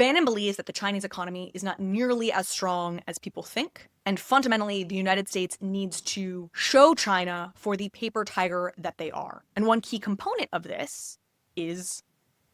Bannon believes that the Chinese economy is not nearly as strong as people think, and fundamentally, the United States needs to show China for the paper tiger that they are. And one key component of this is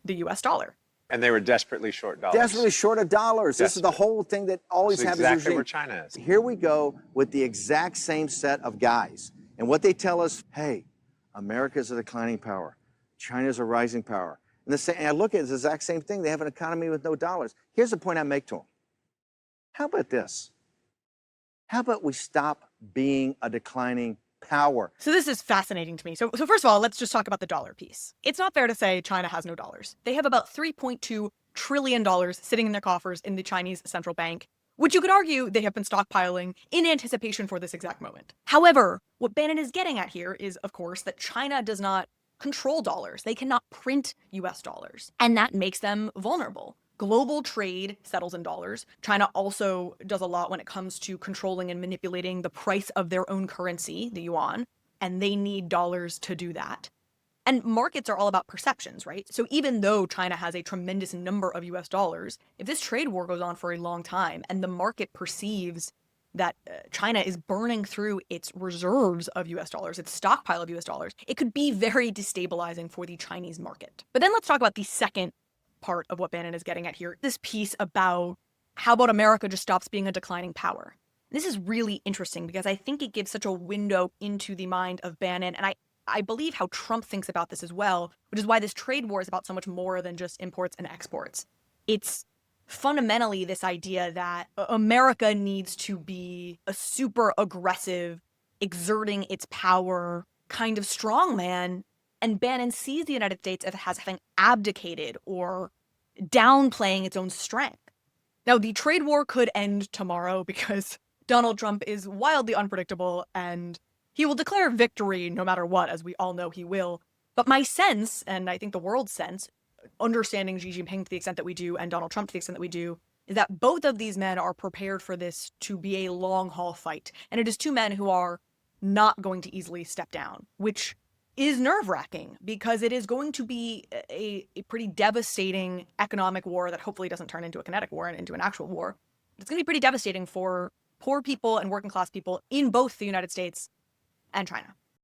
the US dollar. And they were desperately short dollars. Desperately short of dollars. This is the whole thing that always happens. Exactly where China is. Here we go with the exact same set of guys. And what they tell us, hey, America's a declining power. China's a rising power. And I look at it, it's the exact same thing. They have an economy with no dollars. Here's the point I make to them. How about this? How about we stop being a declining power? So this is fascinating to me. So first of all, let's just talk about the dollar piece. It's not fair to say China has no dollars. They have about $3.2 trillion sitting in their coffers in the Chinese central bank, which you could argue they have been stockpiling in anticipation for this exact moment. However, what Bannon is getting at here is, of course, that China does not control dollars. They cannot print US dollars, and that makes them vulnerable. Global trade settles in dollars. China also does a lot when it comes to controlling and manipulating the price of their own currency, the yuan, and they need dollars to do that. And markets are all about perceptions, right? So even though China has a tremendous number of US dollars, if this trade war goes on for a long time and the market perceives that China is burning through its reserves of US dollars, its stockpile of US dollars, it could be very destabilizing for the Chinese market. But then let's talk about the second part of what Bannon is getting at here, this piece about how about America just stops being a declining power. This is really interesting because I think it gives such a window into the mind of Bannon, and I believe how Trump thinks about this as well, which is why this trade war is about so much more than just imports and exports. It's fundamentally this idea that America needs to be a super aggressive, exerting its power kind of strongman, and Bannon sees the United States as having abdicated or downplaying its own strength. Now, the trade war could end tomorrow because Donald Trump is wildly unpredictable and he will declare victory no matter what, as we all know he will. But my sense, and I think the world's sense, understanding Xi Jinping to the extent that we do and Donald Trump to the extent that we do, is that both of these men are prepared for this to be a long-haul fight. And it is two men who are not going to easily step down, which is nerve-wracking because it is going to be a pretty devastating economic war that hopefully doesn't turn into a kinetic war and into an actual war. It's going to be pretty devastating for poor people and working class people in both the United States and China.